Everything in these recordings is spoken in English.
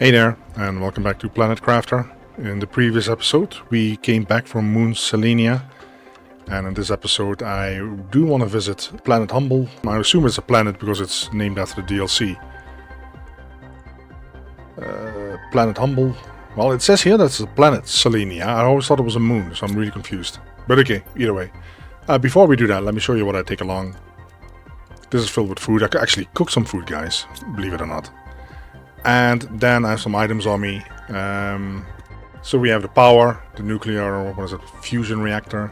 Hey there, and welcome back to Planet Crafter. In the previous episode, we came back from Moon Selenia, and in this episode, I do want to visit Planet Humble. I assume it's a planet because it's named after the DLC. Planet Humble. Well, it says here that it's a planet, Selenia. I always thought it was a moon, so I'm really confused. But okay, either way. Before we do that, let me show you what I take along. This is filled with food. I could actually cook some food, guys, believe it or not. And then I have some items on me. So we have the power, the nuclear, what is it, fusion reactor.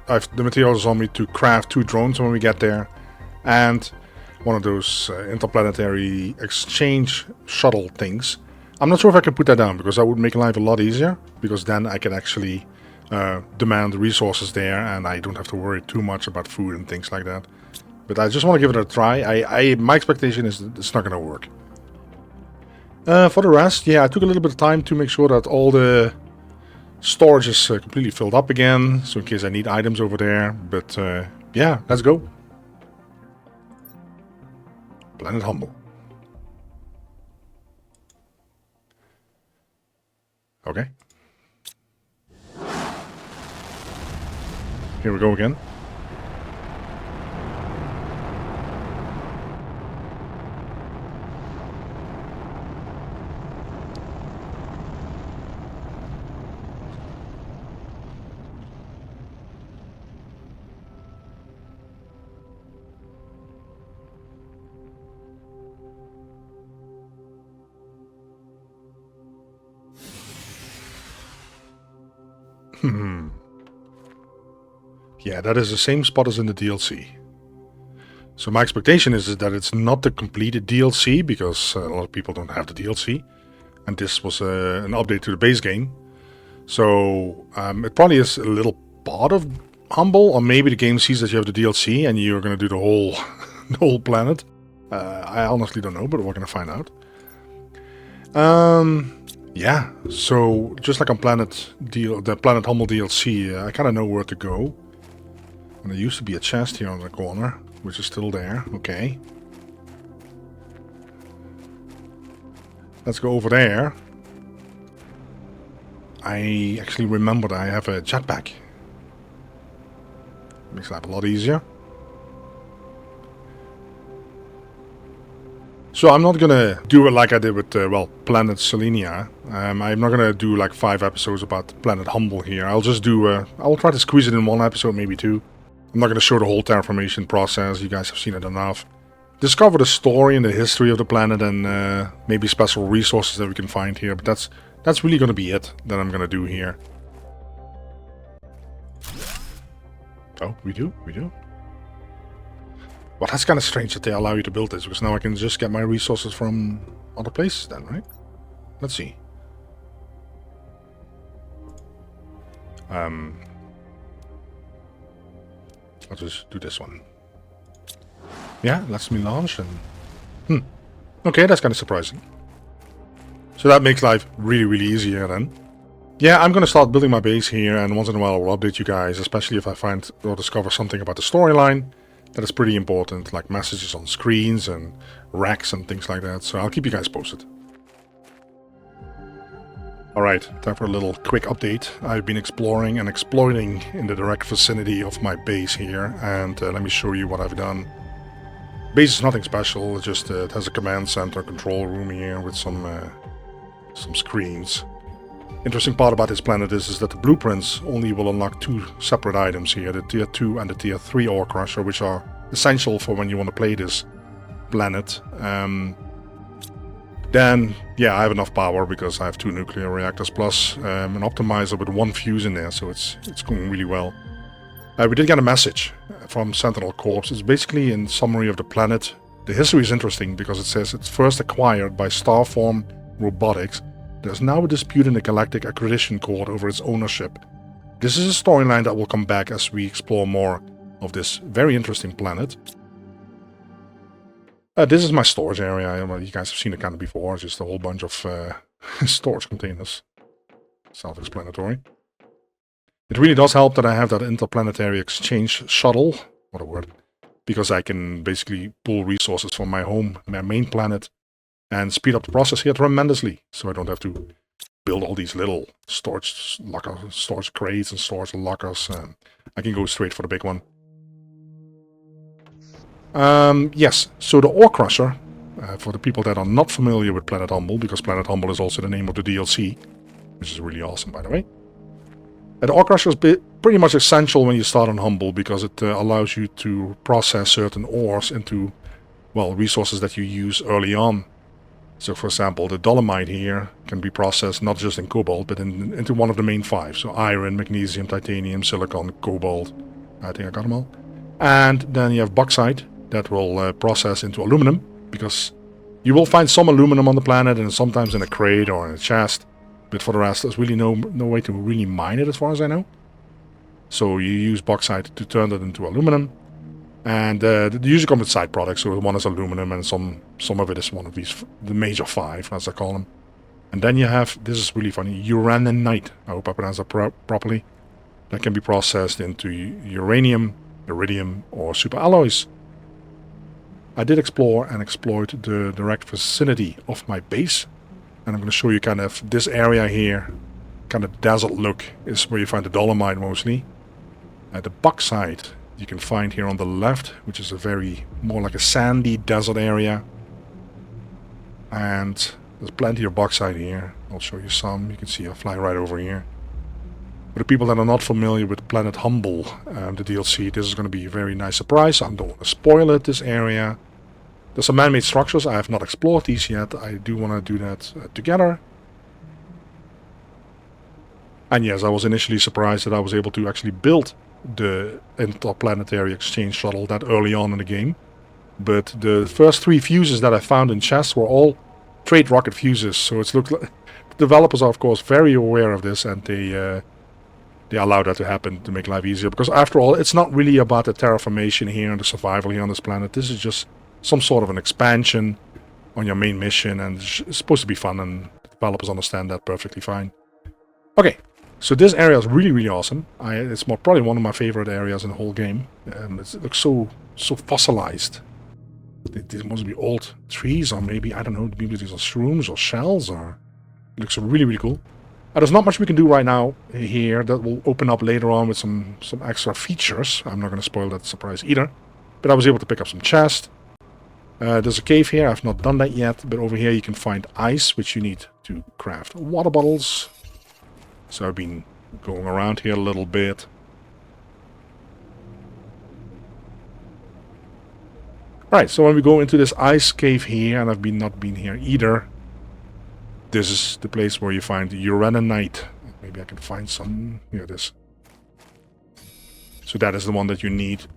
I have the materials on me to craft 2 drones when we get there. And one of those interplanetary exchange shuttle things. I'm not sure if I can put that down, because that would make life a lot easier. Because then I can actually demand resources there, and I don't have to worry too much about food and things like that. But I just want to give it a try. My expectation is that it's not going to work. For the rest, yeah, I took a little bit of time to make sure that all the storage is completely filled up again, so in case I need items over there. But yeah, let's go. Planet Humble. Okay. Here we go again. Yeah, that is the same spot as in the DLC. So my expectation is that it's not the completed DLC, because a lot of people don't have the DLC. And this was an update to the base game. So it probably is a little part of Humble, or maybe the game sees that you have the DLC and you're going to do the whole, the whole planet. I honestly don't know, but we're going to find out. Yeah, so just like on the Planet Humble DLC, I kind of know where to go. And there used to be a chest here on the corner, which is still there. Okay. Let's go over there. I actually remembered I have a jetpack. Makes life a lot easier. So I'm not gonna do it like I did with, well, Planet Selenia. I'm not gonna do like 5 episodes about Planet Humble here. I'll just do, I'll try to squeeze it in 1 episode, maybe 2. I'm not gonna show the whole terraformation process, you guys have seen it enough. Discover the story and the history of the planet, and maybe special resources that we can find here, but that's really gonna be it that I'm gonna do here. Oh, we do? Well, that's kind of strange that they allow you to build this, because now I can just get my resources from other places then, right? Let's see. I'll just do this one. Yeah, lets me launch and... Okay, that's kind of surprising. So that makes life really, really easier then. Yeah, I'm going to start building my base here, and once in a while I will update you guys, especially if I find or discover something about the storyline that is pretty important, like messages on screens and racks and things like that, so I'll keep you guys posted. Alright, time for a little quick update. I've been exploring and exploiting in the direct vicinity of my base here, and let me show you what I've done. Base is nothing special, it just it has a command center control room here with some screens. Interesting part about this planet is that the blueprints only will unlock 2 separate items here, the tier 2 and the tier 3 ore crusher, which are essential for when you want to play this planet. Then, yeah, I have enough power because I have 2 nuclear reactors plus an optimizer with 1 fuse in there, so it's going really well. We did get a message from Sentinel Corps. It's basically in summary of the planet. The history is interesting because it says it's first acquired by Starform Robotics. There's now a dispute in the Galactic Accreditation Court over its ownership. This is a storyline that will come back as we explore more of this very interesting planet. This is my storage area. Well, you guys have seen it kind of before. It's just a whole bunch of storage containers. Self-explanatory. It really does help that I have that interplanetary exchange shuttle. What a word. Because I can basically pull resources from my home, my main planet, and speed up the process here tremendously, so I don't have to build all these little storage lockers, storage crates and storage lockers. I can go straight for the big one. Yes, so the ore crusher, for the people that are not familiar with Planet Humble, because Planet Humble is also the name of the DLC, which is really awesome, by the way. The ore crusher is pretty much essential when you start on Humble, because it allows you to process certain ores into, well, resources that you use early on. So, for example, the dolomite here can be processed not just in cobalt, but into one of the main 5. So iron, magnesium, titanium, silicon, cobalt. I think I got them all. And then you have bauxite that will process into aluminum, because you will find some aluminum on the planet, and sometimes in a crate or in a chest. But for the rest, there's really no way to really mine it, as far as I know. So you use bauxite to turn that into aluminum. And they usually come with side products, so one is aluminum and some of it is one of these, the major 5, as I call them. And then you have, this is really funny, uraninite, I hope I pronounced that properly. That can be processed into uranium, iridium, or superalloys. I did explore and exploit the direct vicinity of my base. And I'm going to show you kind of this area here, kind of desert look, is where you find the dolomite mostly. The bauxite you can find here on the left, which is a more like a sandy desert area. And there's plenty of bauxite here. I'll show you some. You can see I'll fly right over here. For the people that are not familiar with Planet Humble, the DLC, this is going to be a very nice surprise. I don't want to spoil it, this area. There's some man-made structures. I have not explored these yet. I do want to do that together. And yes, I was initially surprised that I was able to actually build the interplanetary exchange shuttle that early on in the game. But the first 3 fuses that I found in chests were all trade rocket fuses. So it's looked like the developers are, of course, very aware of this, and they allow that to happen to make life easier. Because after all, it's not really about the terraformation here and the survival here on this planet. This is just some sort of an expansion on your main mission, and it's supposed to be fun, and the developers understand that perfectly fine. Okay. So this area is really, really awesome. It's probably one of my favorite areas in the whole game. It looks so fossilized. These must be old trees, or maybe, I don't know, maybe these are shrooms or shells, or... It looks really, really cool. There's not much we can do right now here. That will open up later on with some extra features. I'm not going to spoil that surprise either. But I was able to pick up some chests. There's a cave here. I've not done that yet. But over here you can find ice, which you need to craft water bottles. So I've been going around here a little bit. Right, so when we go into this ice cave here, and I've not been here either, this is the place where you find uraninite. Maybe I can find some. Here it is. So that is the one that you need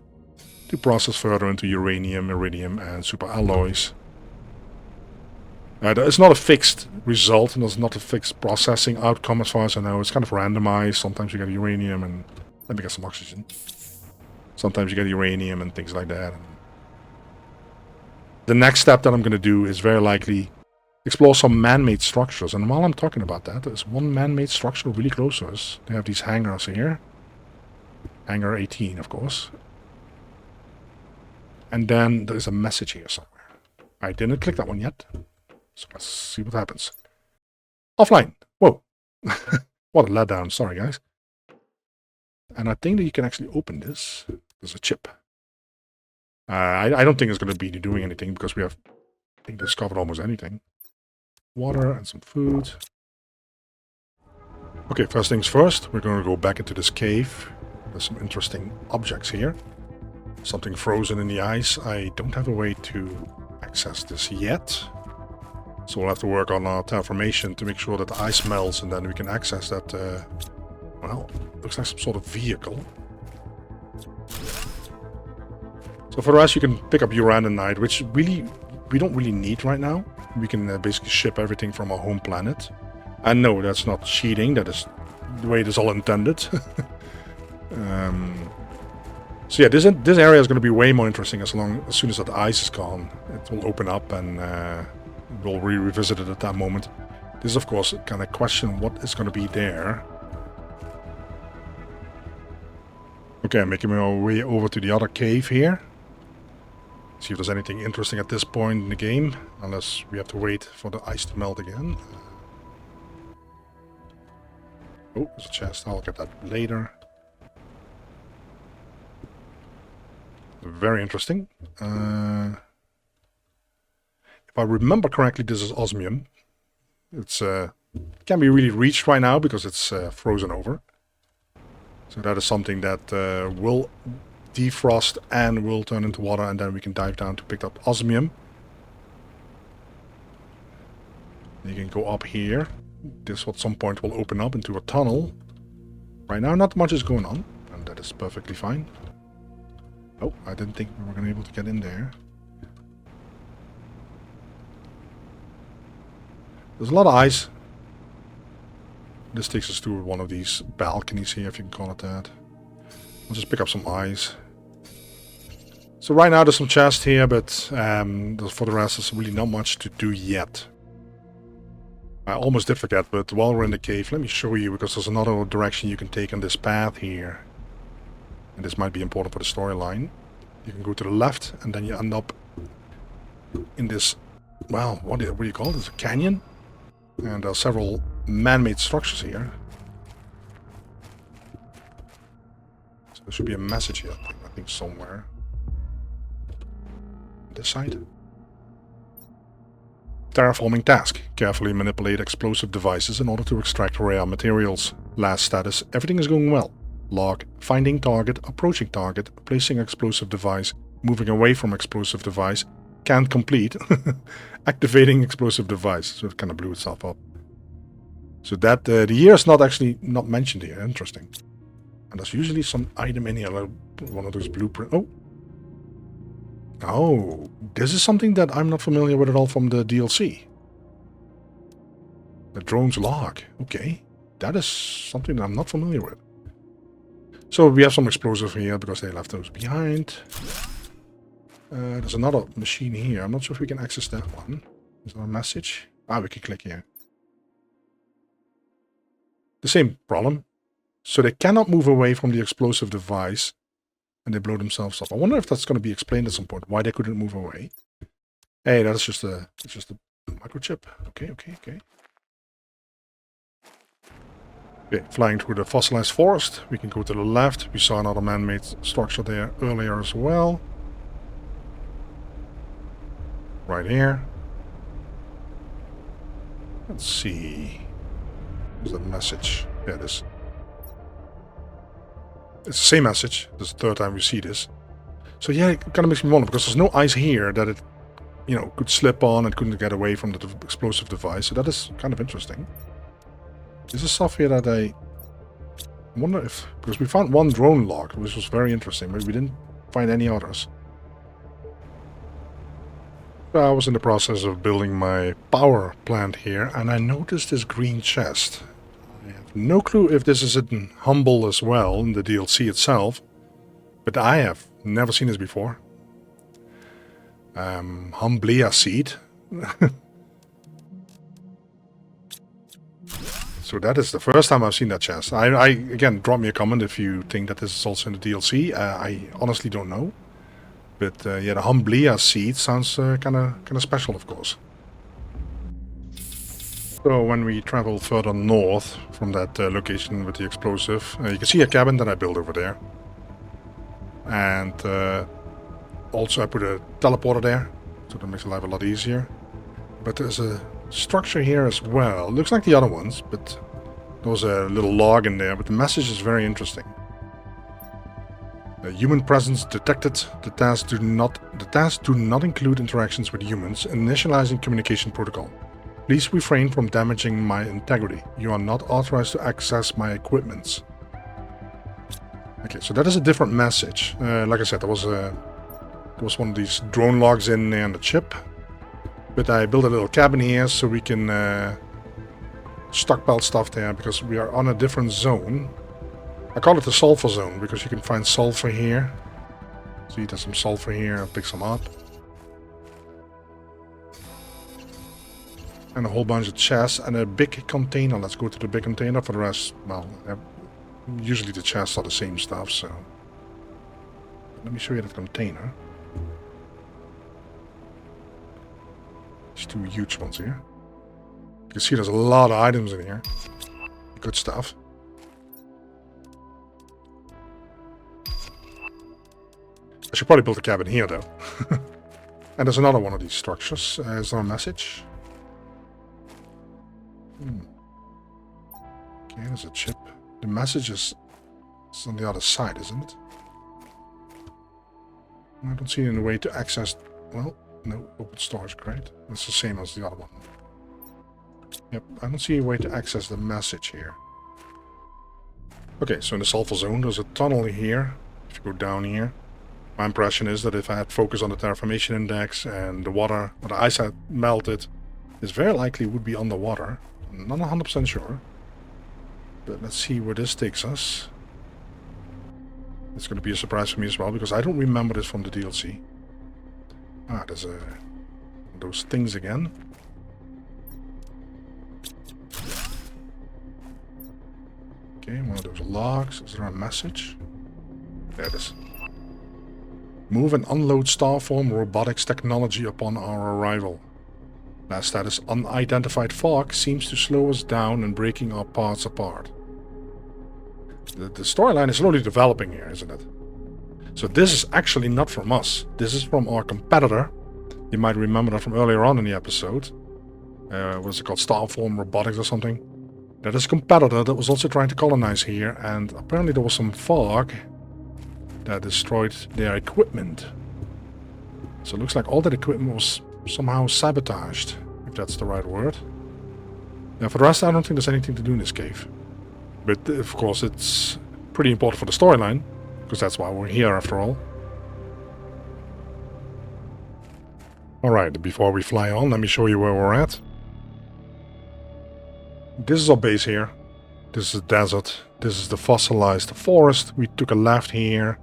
to process further into uranium, iridium, and superalloys. It's not a fixed result, and there's not a fixed processing outcome as far as I know. It's kind of randomized. Sometimes you get uranium and... Let me get some oxygen. Sometimes you get uranium and things like that. The next step that I'm going to do is very likely explore some man-made structures. And while I'm talking about that, there's one man-made structure really close to us. They have these hangars here. Hangar 18, of course. And then there's a message here somewhere. I didn't click that one yet. So let's see what happens. Offline. Whoa. What a letdown. Sorry, guys. And I think that you can actually open this. There's a chip. I don't think it's going to be doing anything because we have, I think, discovered almost anything. Water and some food. Okay, first things first. We're going to go back into this cave. There's some interesting objects here. Something frozen in the ice. I don't have a way to access this yet. So we'll have to work on our terraformation to make sure that the ice melts, and then we can access that, well, looks like some sort of vehicle. So for the rest, you can pick up uraninite, which really, we don't really need right now. We can basically ship everything from our home planet. And no, that's not cheating, that is the way it is all intended. So yeah, this area is going to be way more interesting as soon as that ice is gone. It will open up and we'll revisit it at that moment. This is, of course, kind of question what is going to be there. Okay, I'm making my way over to the other cave here. See if there's anything interesting at this point in the game, unless we have to wait for the ice to melt again. Oh, there's a chest. I'll get that later. Very interesting. If I remember correctly, this is osmium. It's can be really reached right now because it's frozen over. So that is something that will defrost and will turn into water, and then we can dive down to pick up osmium. You can go up here. This at some point will open up into a tunnel. Right now not much is going on, and that is perfectly fine. Oh, I didn't think we were going to be able to get in there. There's a lot of ice. This takes us to one of these balconies here, if you can call it that. I'll just pick up some ice. So right now there's some chests here, but for the rest there's really not much to do yet. I almost did forget, but while we're in the cave, let me show you, because there's another direction you can take on this path here. And this might be important for the storyline. You can go to the left, and then you end up in this, well, what do you call this? A canyon? And there are several man-made structures here. So there should be a message here, I think somewhere. This side. Terraforming task. Carefully manipulate explosive devices in order to extract rare materials. Last status, everything is going well. Log, finding target, approaching target, placing explosive device, moving away from explosive device, can't complete, activating explosive device. So it kind of blew itself up. So that, the year is not mentioned here, interesting. And there's usually some item in here, like one of those blueprints. Oh, this is something that I'm not familiar with at all from the DLC. The drone's log. Okay, that is something that I'm not familiar with. So we have some explosive here because they left those behind. There's another machine here. I'm not sure if we can access that one. Is there a message? Ah, we can click here. The same problem. So they cannot move away from the explosive device. And they blow themselves up. I wonder if that's going to be explained at some point, why they couldn't move away. Hey, that's just a microchip. Okay. Okay, flying through the fossilized forest. We can go to the left. We saw another man-made structure there earlier as well. Right here. Let's see. There's the message. There it is. It's the same message. This is the third time we see this. So yeah, it kind of makes me wonder, because there's no ice here that it, you know, could slip on and couldn't get away from the explosive device. So that is kind of interesting. This is stuff here that I wonder if... Because we found one drone log, which was very interesting, but we didn't find any others. So I was in the process of building my power plant here, and I noticed this green chest. I have no clue if this is in Humble as well, in the DLC itself, but I have never seen this before. Humblia seed. So that is the first time I've seen that chest. Again, drop me a comment if you think that this is also in the DLC. I honestly don't know. But yeah, the Humblia seed sounds kind of special, of course. So when we travel further north from that location with the explosive, you can see a cabin that I built over there. And also I put a teleporter there, so that makes life a lot easier. But there's a structure here as well. It looks like the other ones, but there was a little log in there, but the message is very interesting. Human presence detected. The tasks do not include interactions with humans. Initializing communication protocol. Please refrain from damaging my integrity. You are not authorized to access my equipments. Okay, so that is a different message. Like I said, there was one of these drone logs in there on the chip. But I built a little cabin here so we can stockpile stuff there, because we are on a different zone. I call it the sulfur zone because you can find sulfur here. See, there's some sulfur here. I'll pick some up. And a whole bunch of chests and a big container. Let's go to the big container. For the rest, well, usually the chests are the same stuff, so... Let me show you that container. These two huge ones here. You can see there's a lot of items in here. Good stuff. I should probably build a cabin here, though. And there's another one of these structures. Is there a message? Okay, there's a chip. The message is on the other side, isn't it? I don't see any way to access... Well, no, open storage crate. That's the same as the other one. Yep, I don't see a way to access the message here. Okay, so in the sulfur zone, there's a tunnel here. If you go down here, my impression is that if I had focus on the terraformation index and the water, or the ice had melted, this very likely would be underwater. I'm not 100% sure. But let's see where this takes us. It's going to be a surprise for me as well, because I don't remember this from the DLC. Ah, there's those things again. Okay, one of those logs. Is there a message? There it is. Move and unload Starform robotics technology upon our arrival. Last status, unidentified fog seems to slow us down and breaking our parts apart. The storyline is slowly developing here, isn't it? So this is actually not from us. This is from our competitor. You might remember that from earlier on in the episode. What is it called? Starform Robotics or something. That is a competitor that was also trying to colonize here, and apparently there was some fog that destroyed their equipment. So it looks like all that equipment was somehow sabotaged, if that's the right word. Now for the rest, I don't think there's anything to do in this cave. But of course it's pretty important for the storyline, because that's why we're here after all. Alright, before we fly on, let me show you where we're at. This is our base here. This is the desert. This is the fossilized forest. We took a left here.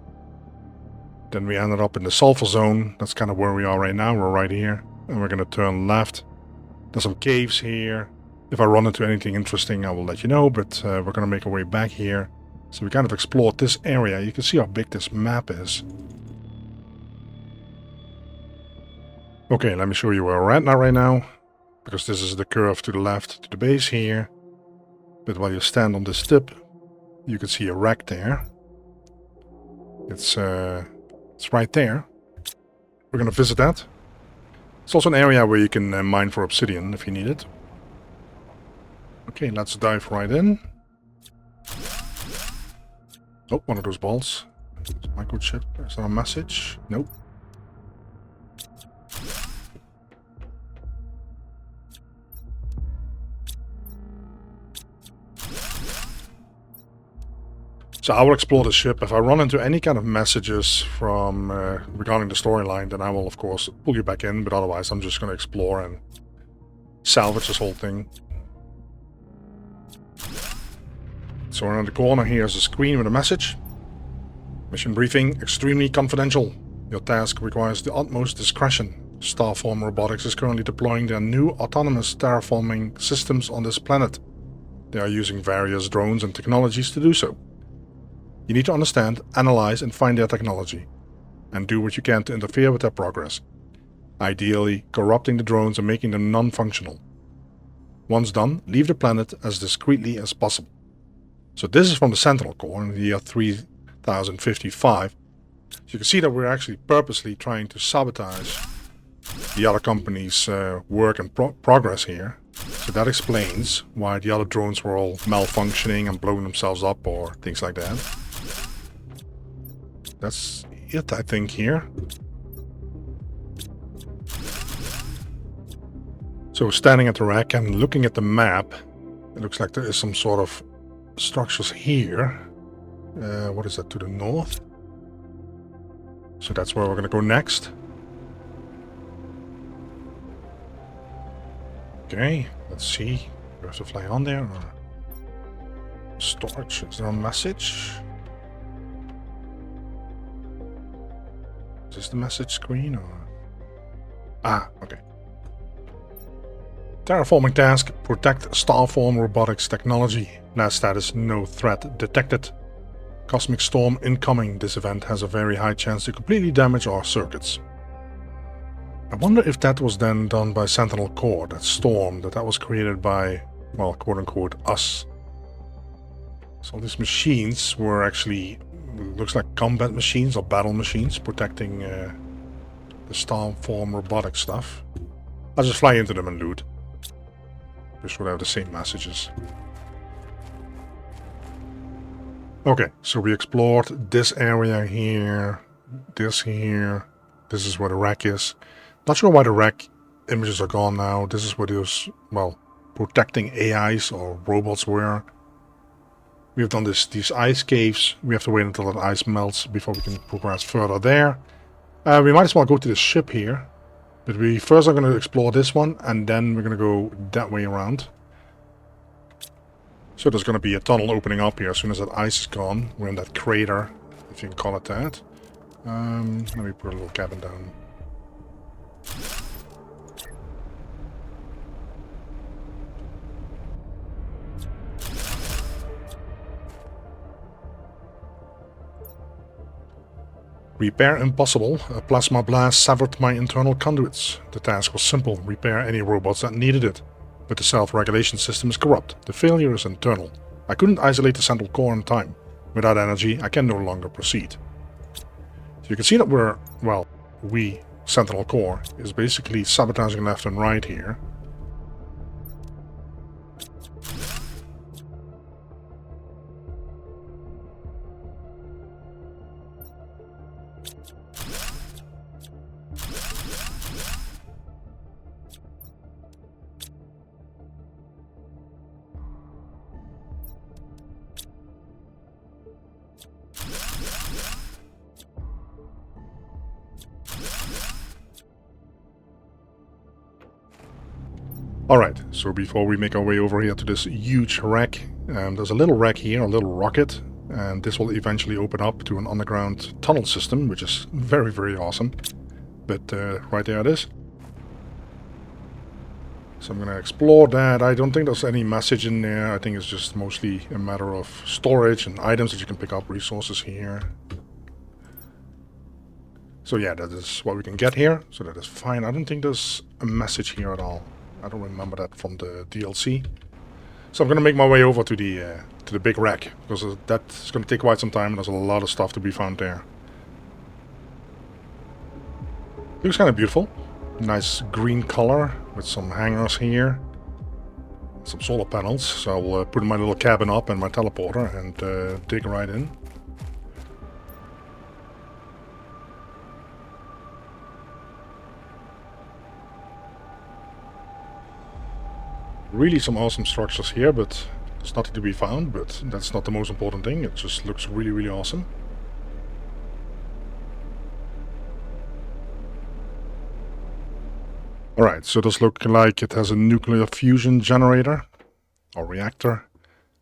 Then we ended up in the sulfur zone. That's kind of where we are right now. We're right here. And we're going to turn left. There's some caves here. If I run into anything interesting, I will let you know. But we're going to make our way back here. So we kind of explored this area. You can see how big this map is. Okay, let me show you where we're at right now. Because this is the curve to the left to the base here. But while you stand on this tip, you can see a wreck there. It's right there. We're going to visit that. It's also an area where you can mine for obsidian if you need it. Okay, let's dive right in. Oh, one of those balls. Microchip. Is there a message? Nope. So I will explore the ship. If I run into any kind of messages from regarding the storyline, then I will of course pull you back in, but otherwise I'm just going to explore and salvage this whole thing. So around the corner here is a screen with a message. Mission briefing, extremely confidential. Your task requires the utmost discretion. Starform Robotics is currently deploying their new autonomous terraforming systems on this planet. They are using various drones and technologies to do so. You need to understand, analyze and find their technology, and do what you can to interfere with their progress, ideally corrupting the drones and making them non-functional. Once done, leave the planet as discreetly as possible. So this is from the Sentinel Core in the year 3055. So you can see that we're actually purposely trying to sabotage the other company's work and progress here. So that explains why the other drones were all malfunctioning and blowing themselves up or things like that. That's it, I think, here. So standing at the wreck and looking at the map, it looks like there is some sort of structures here. What is that, to the north? So that's where we're going to go next. Okay, let's see. Do we have to fly on there? Or storage, is there a message? Is this the message screen or? Ah, okay. Terraforming task, protect Starform Robotics technology. Last status, no threat detected. Cosmic storm incoming. This event has a very high chance to completely damage our circuits. I wonder if that was then done by Sentinel Core, that storm, that was created by, well, quote-unquote, us. So these machines were actually, looks like combat machines or battle machines protecting the Starform robotic stuff. I'll just fly into them and loot. They should have the same messages. Okay, so we explored this area here, this here. This is where the wreck is. Not sure why the wreck images are gone now. This is where those, well, protecting AIs or robots were. We have done these ice caves. We have to wait until that ice melts before we can progress further there. We might as well go to the ship here. But we first are going to explore this one, and then we're going to go that way around. So there's going to be a tunnel opening up here as soon as that ice is gone. We're in that crater, if you can call it that. Let me put a little cabin down. Repair impossible. A plasma blast severed my internal conduits. The task was simple, repair any robots that needed it. But the self-regulation system is corrupt. The failure is internal. I couldn't isolate the central core in time. Without energy, I can no longer proceed. So you can see that we're, well, we, Sentinel Core, is basically sabotaging left and right here. Alright, so before we make our way over here to this huge wreck, there's a little wreck here, a little rocket, and this will eventually open up to an underground tunnel system, which is very, very awesome. But right there it is. So I'm going to explore that. I don't think there's any message in there. I think it's just mostly a matter of storage and items that you can pick up, resources here. So yeah, that is what we can get here, so that is fine. I don't think there's a message here at all. I don't remember that from the DLC. So I'm going to make my way over to the big wreck, because that's going to take quite some time, and there's a lot of stuff to be found there. Looks kind of beautiful. Nice green color with some hangars here. Some solar panels. So I'll put my little cabin up and my teleporter and dig right in. Really some awesome structures here, but there's nothing to be found, but that's not the most important thing. It just looks really, really awesome. Alright, so this looks like it has a nuclear fusion generator or reactor.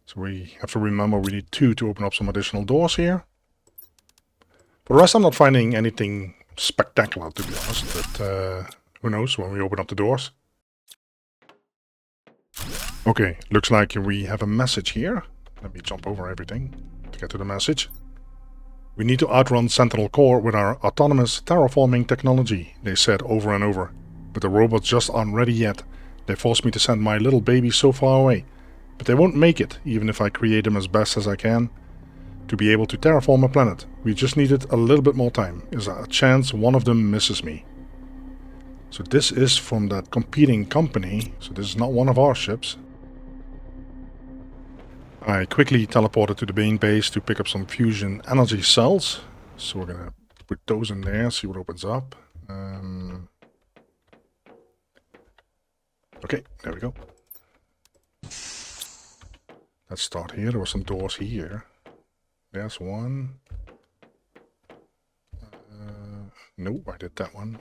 So we have to remember we need 2 to open up some additional doors here. For the rest, I'm not finding anything spectacular, to be honest, but who knows when we open up the doors. Okay, looks like we have a message here. Let me jump over everything to get to the message. We need to outrun Sentinel Core with our autonomous terraforming technology, they said over and over. But the robots just aren't ready yet. They forced me to send my little baby so far away. But they won't make it, even if I create them as best as I can. To be able to terraform a planet, we just needed a little bit more time. Is there a chance one of them misses me? So this is from that competing company, so this is not one of our ships. I quickly teleported to the main base to pick up some fusion energy cells. So we're gonna put those in there, see what opens up. Okay, there we go. Let's start here. There were some doors here. There's one. Nope, I did that one.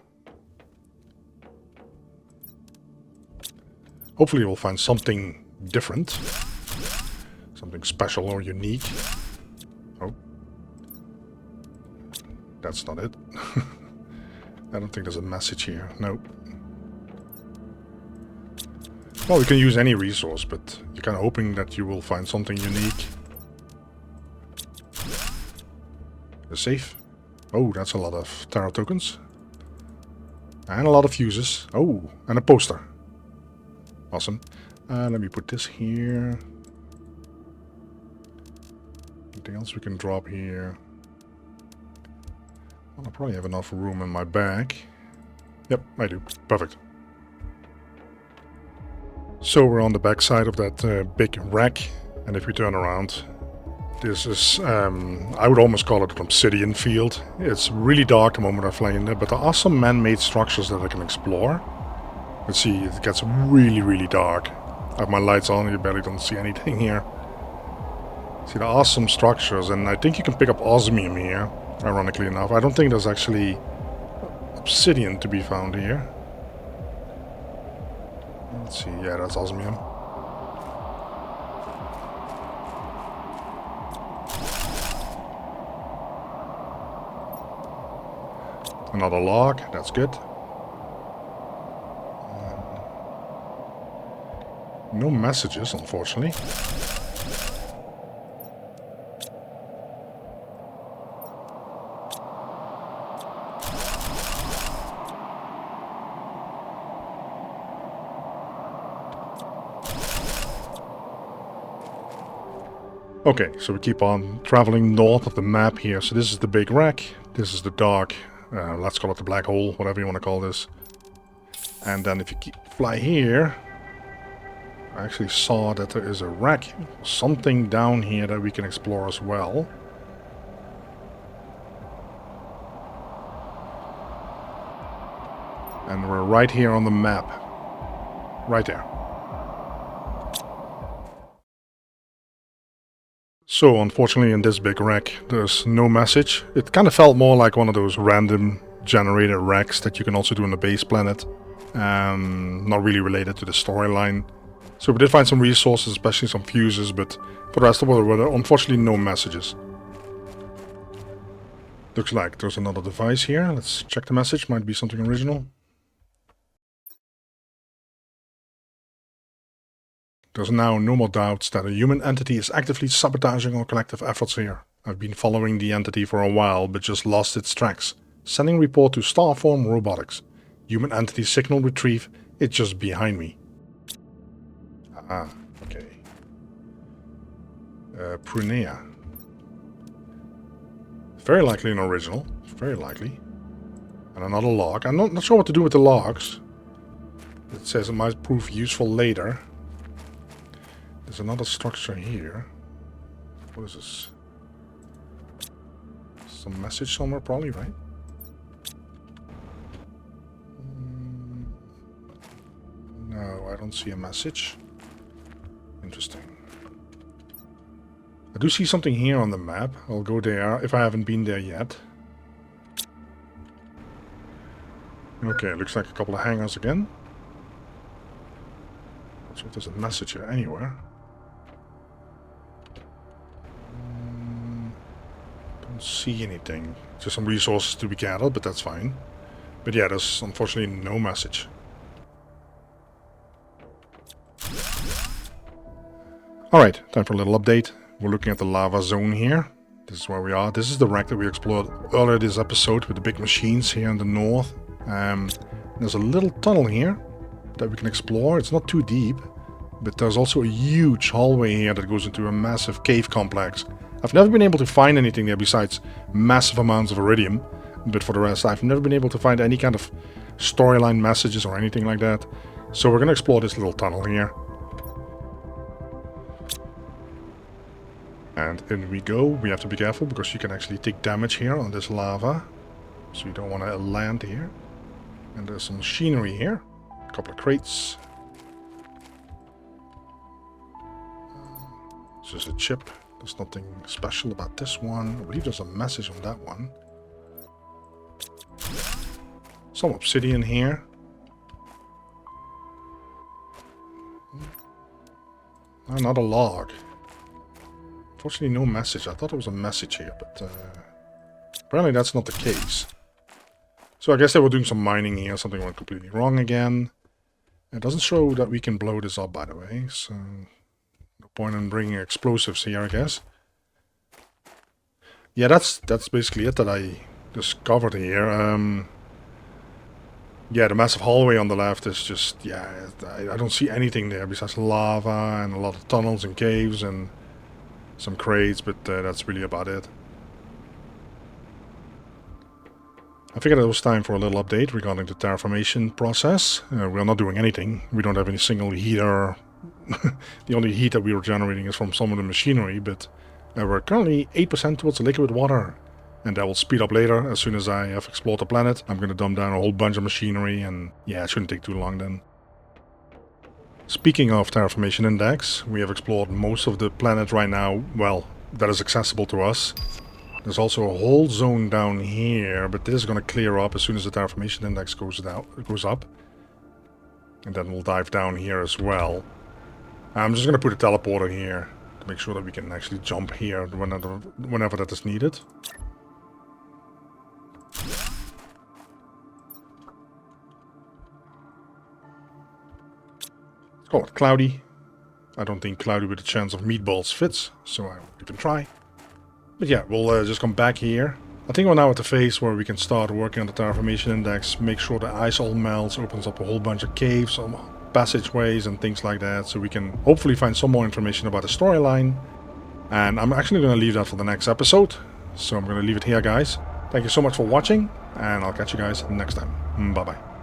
Hopefully we'll find something different. Something special or unique. Oh. That's not it. I don't think there's a message here. Nope. Well, we can use any resource, but you're kind of hoping that you will find something unique. A safe. Oh, that's a lot of Terra tokens. And a lot of fuses. Oh, and a poster. Awesome. Let me put this here. Anything else we can drop here? Well, I probably have enough room in my bag. Yep, I do. Perfect. So we're on the back side of that big rack, and if we turn around, this is, I would almost call it an obsidian field. It's really dark the moment I fly in there, but there are some man-made structures that I can explore. Let's see, it gets really, really dark. I have my lights on, you barely don't see anything here. See, there are some structures, and I think you can pick up osmium here, ironically enough. I don't think there's actually obsidian to be found here. Let's see, yeah, that's osmium. Another log, that's good. No messages, unfortunately. Okay, so we keep on traveling north of the map here. So this is the big rack. This is the dark, let's call it the black hole, whatever you want to call this. And then if you fly here, I actually saw that there is a rack, something down here that we can explore as well. And we're right here on the map. Right there. So, unfortunately, in this big rack, there's no message. It kind of felt more like one of those random generated racks that you can also do on the base planet. Not really related to the storyline. So we did find some resources, especially some fuses, but for the rest of it, there were unfortunately no messages. Looks like there's another device here. Let's check the message. Might be something original. There's now no more doubts that a human entity is actively sabotaging our collective efforts here. I've been following the entity for a while, but just lost its tracks. Sending report to Starform Robotics. Human entity signal retrieve. It's just behind me. Ah, okay. Prunea. Very likely an original. Very likely. And another log. I'm not sure what to do with the logs. It says it might prove useful later. There's another structure here. What is this? Some message somewhere, probably, right? No, I don't see a message. Interesting. I do see something here on the map. I'll go there if I haven't been there yet. Okay, looks like a couple of hangars again. Not sure if there's a message here anywhere. Don't see anything. Just some resources to be gathered, but that's fine. But yeah, there's unfortunately no message. Alright, time for a little update. We're looking at the lava zone here. This is where we are. This is the rack that we explored earlier this episode with the big machines here in the north. There's a little tunnel here that we can explore. It's not too deep, but there's also a huge hallway here that goes into a massive cave complex. I've never been able to find anything there besides massive amounts of iridium, but for the rest I've never been able to find any kind of storyline messages or anything like that. So we're going to explore this little tunnel here. And in we go. We have to be careful because you can actually take damage here on this lava. So you don't want to land here. And there's some machinery here. A couple of crates. This is a chip. There's nothing special about this one. I believe there's a message on that one. Some obsidian here. Another log. Unfortunately, no message. I thought there was a message here, but apparently that's not the case. So I guess they were doing some mining here. Something went completely wrong again. It doesn't show that we can blow this up, by the way. So no point in bringing explosives here, I guess. Yeah, that's basically it that I discovered here. Yeah, the massive hallway on the left is just, yeah, I don't see anything there besides lava and a lot of tunnels and caves and some crates, but that's really about it. I figured it was time for a little update regarding the terraformation process. We're not doing anything. We don't have any single heater. The only heat that we were generating is from some of the machinery, but we're currently 8% towards liquid water. And that will speed up later. As soon as I have explored the planet, I'm going to dump down a whole bunch of machinery, and yeah, it shouldn't take too long then. Speaking of terraformation index, we have explored most of the planet right now, well, that is accessible to us. There's also a whole zone down here, but this is going to clear up as soon as the terraformation index goes up. And then we'll dive down here as well. I'm just going to put a teleporter here to make sure that we can actually jump here whenever that is needed. Let's call it cloudy. I don't think cloudy with a chance of meatballs fits, so we can try. But yeah, we'll just come back here. I think we're now at the phase where we can start working on the terraformation index, make sure the ice all melts, opens up a whole bunch of caves, some passageways and things like that, so we can hopefully find some more information about the storyline. And I'm actually going to leave that for the next episode, so I'm going to leave it here, guys. Thank you so much for watching, and I'll catch you guys next time. Bye-bye.